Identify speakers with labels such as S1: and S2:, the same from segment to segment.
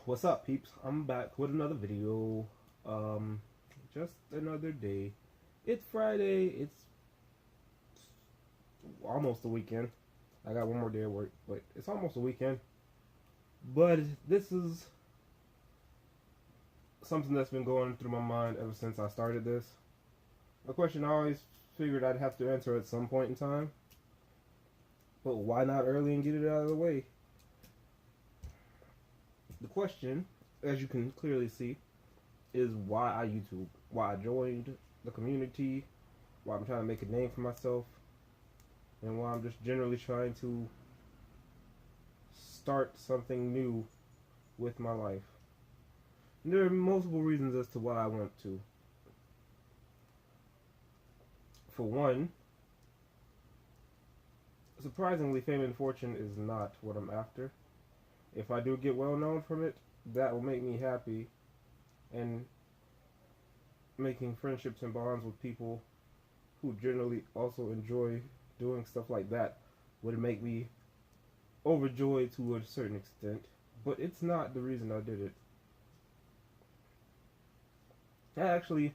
S1: What's up, peeps? I'm back with another video. Just another day. It's Friday. It's almost the weekend. I got one more day of work, but it's almost the weekend. But this is something that's been going through my mind ever since I started this. A question I always figured I'd have to answer at some point in time. But why not early and get it out of the way? The question, as you can clearly see, is why I YouTube, why I joined the community, why I'm trying to make a name for myself, and why I'm just generally trying to start something new with my life. And there are multiple reasons as to why I want to. For one, surprisingly, fame and fortune is not what I'm after. If I do get well known from it, that will make me happy, and making friendships and bonds with people who generally also enjoy doing stuff like that would make me overjoyed to a certain extent, but it's not the reason I did it. I actually,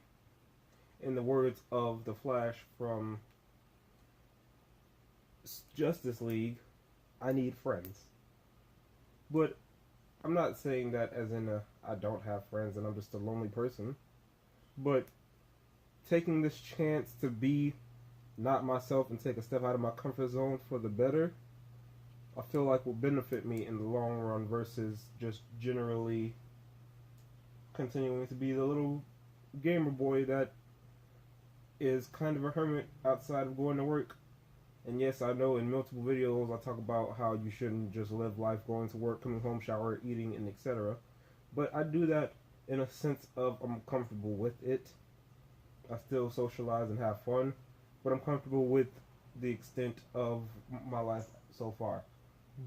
S1: in the words of the Flash from Justice League, I need friends. But I'm not saying that as in I don't have friends and I'm just a lonely person. But taking this chance to be not myself and take a step out of my comfort zone for the better, I feel like will benefit me in the long run versus just generally continuing to be the little gamer boy that is kind of a hermit outside of going to work. And yes, I know in multiple videos I talk about how you shouldn't just live life going to work, coming home, shower, eating, and etc. But I do that in a sense of I'm comfortable with it. I still socialize and have fun, but I'm comfortable with the extent of my life so far.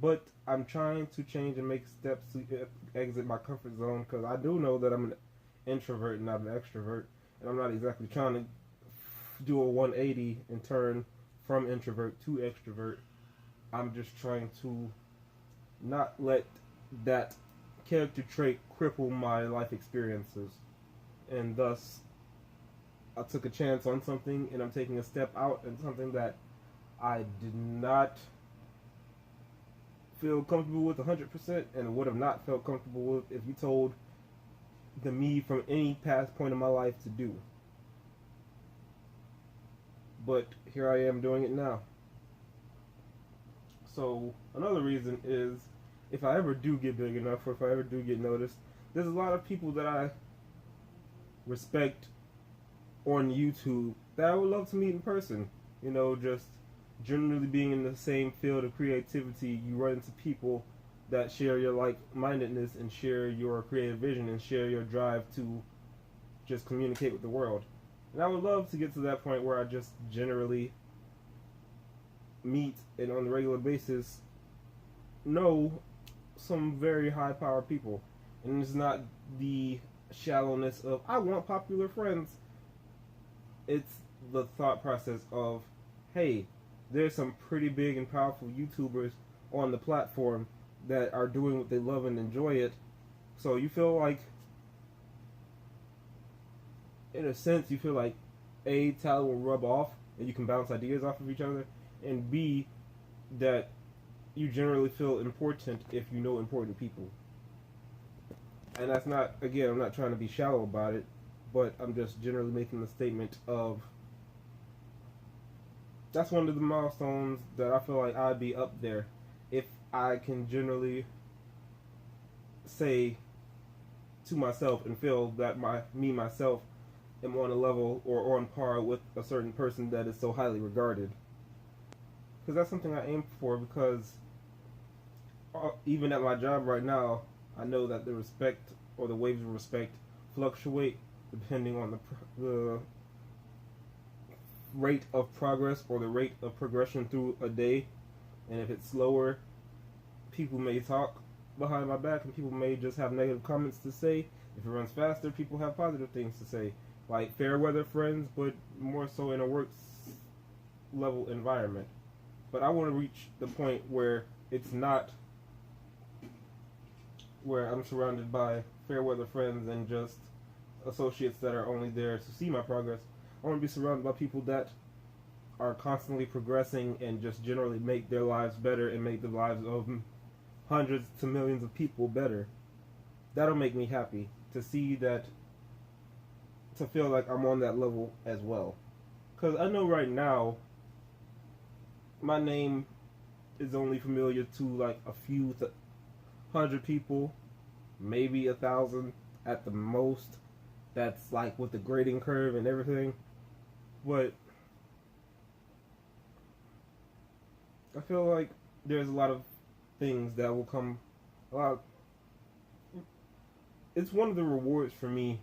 S1: But I'm trying to change and make steps to exit my comfort zone, because I do know that I'm an introvert and not an extrovert, and I'm not exactly trying to do a 180 and turn from introvert to extrovert. I'm just trying to not let that character trait cripple my life experiences. And thus, I took a chance on something, and I'm taking a step out in something that I did not feel comfortable with 100%, and would have not felt comfortable with if you told the me from any past point in my life to do. But here I am doing it now. So another reason is, if I ever do get big enough, or if I ever do get noticed, there's a lot of people that I respect on YouTube that I would love to meet in person. You know, just generally being in the same field of creativity, you run into people that share your like-mindedness and share your creative vision and share your drive to just communicate with the world. And I would love to get to that point where I just generally meet and on a regular basis know some very high power people. And it's not the shallowness of I want popular friends. It's the thought process of, hey, there's some pretty big and powerful YouTubers on the platform that are doing what they love and enjoy it. So you feel like, in a sense, you feel like A, talent will rub off and you can bounce ideas off of each other, and B, that you generally feel important if you know important people. And that's not, again, I'm not trying to be shallow about it, but I'm just generally making the statement of, that's one of the milestones that I feel like I'd be up there if I can generally say to myself and feel that myself am on a level or on par with a certain person that is so highly regarded. Because that's something I aim for, because even at my job right now, I know that the respect or the waves of respect fluctuate depending on the rate of progress or the rate of progression through a day. And if it's slower, people may talk behind my back and people may just have negative comments to say. If it runs faster, people have positive things to say, like fair weather friends, but more so in a work level environment. But I want to reach the point where it's not where I'm surrounded by fair weather friends and just associates that are only there to see my progress. I want to be surrounded by people that are constantly progressing and just generally make their lives better and make the lives of hundreds to millions of people better. That'll make me happy to see that, to feel like I'm on that level as well. Because I know right now, my name is only familiar to like a few hundred people, maybe 1,000 at the most. That's like with the grading curve and everything. But I feel like there's a lot of things that will come. It's one of the rewards for me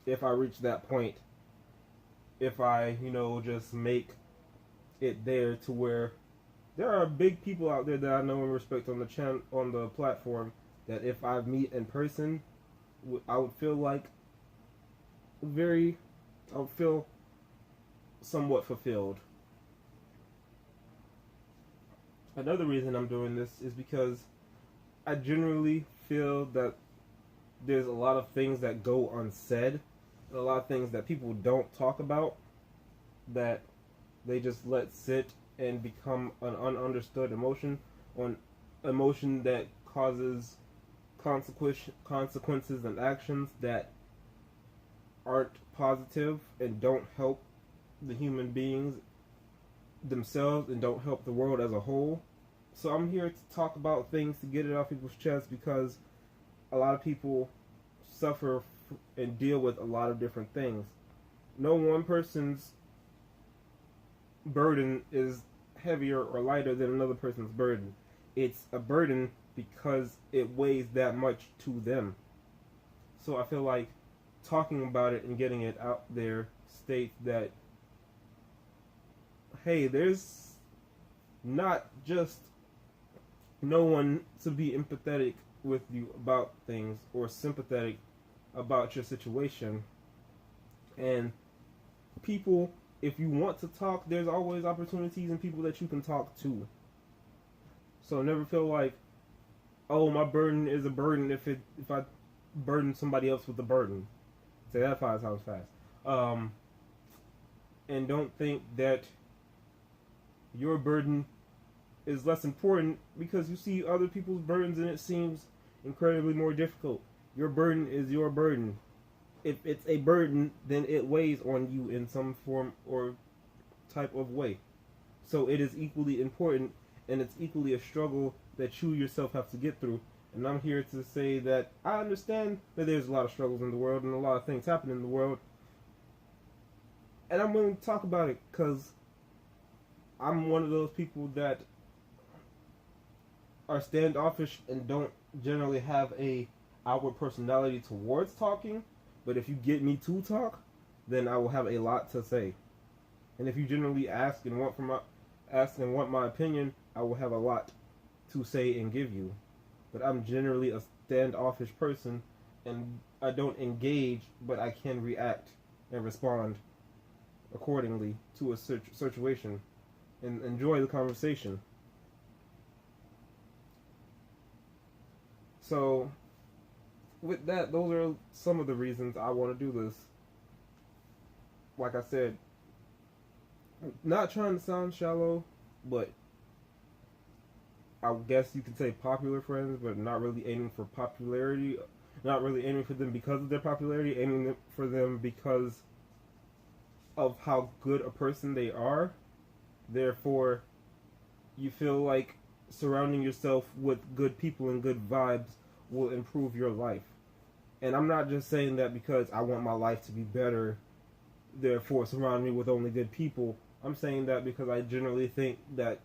S1: if I reach that point. If I, just make it there to where there are big people out there that I know and respect on the platform, that if I meet in person, I would feel like I would feel somewhat fulfilled. Another reason I'm doing this is because I generally feel that there's a lot of things that go unsaid, and a lot of things that people don't talk about, that they just let sit and become an ununderstood emotion, or an emotion that causes consequences and actions that aren't positive and don't help the human beings themselves and don't help the world as a whole. So I'm here to talk about things, to get it off people's chests, because a lot of people suffer and deal with a lot of different things. No one person's burden is heavier or lighter than another person's burden. It's a burden because it weighs that much to them. So I feel like talking about it and getting it out there states that, hey, there's not just no one to be empathetic with you about things or sympathetic about your situation. And people, if you want to talk, there's always opportunities and people that you can talk to. So never feel like, oh, my burden is a burden if I burden somebody else with the burden. Say that 5 times fast. And don't think that your burden is less important because you see other people's burdens and it seems incredibly more difficult. Your burden is your burden. If it's a burden, then it weighs on you in some form or type of way. So it is equally important, and it's equally a struggle that you yourself have to get through. And I'm here to say that I understand that there's a lot of struggles in the world and a lot of things happen in the world. And I'm willing to talk about it because I'm one of those people that are standoffish and don't generally have a outward personality towards talking. But if you get me to talk, then I will have a lot to say. And if you generally ask and want my opinion, I will have a lot to say and give you. But I'm generally a standoffish person, and I don't engage, but I can react and respond accordingly to a situation and enjoy the conversation. So with that, those are some of the reasons I want to do this. Like I said, not trying to sound shallow, but I guess you could say popular friends, but not really aiming for popularity, not really aiming for them because of their popularity, aiming for them because of how good a person they are. Therefore, you feel like surrounding yourself with good people and good vibes will improve your life. And I'm not just saying that because I want my life to be better, therefore surround me with only good people. I'm saying that because I generally think that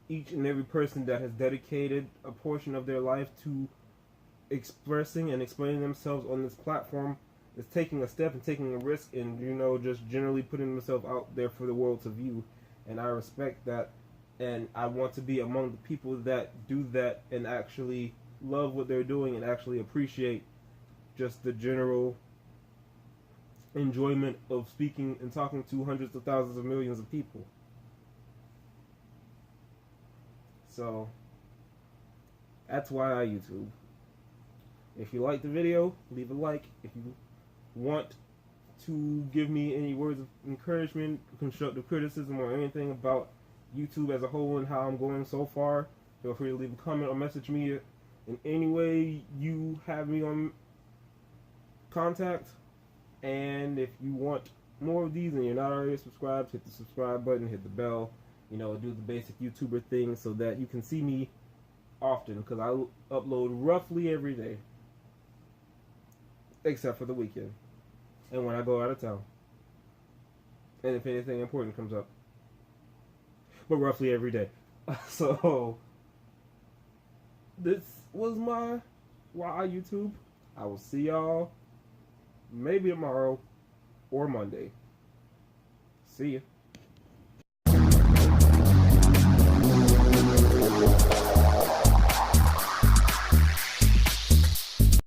S1: each and every person that has dedicated a portion of their life to expressing and explaining themselves on this platform is taking a step and taking a risk and, just generally putting themselves out there for the world to view. And I respect that. And I want to be among the people that do that and actually love what they're doing and actually appreciate just the general enjoyment of speaking and talking to hundreds of thousands of millions of people. So that's why I YouTube. If you like the video, leave a like. If you want to give me any words of encouragement, constructive criticism, or anything about YouTube as a whole and how I'm going so far, feel free to leave a comment or message me in any way you have me on contact. And if you want more of these and you're not already subscribed, hit the subscribe button, hit the bell, do the basic YouTuber thing so that you can see me often, because I upload roughly every day except for the weekend and when I go out of town and if anything important comes up, but roughly every day. So this was my why YouTube. I will see y'all maybe tomorrow or Monday. See ya.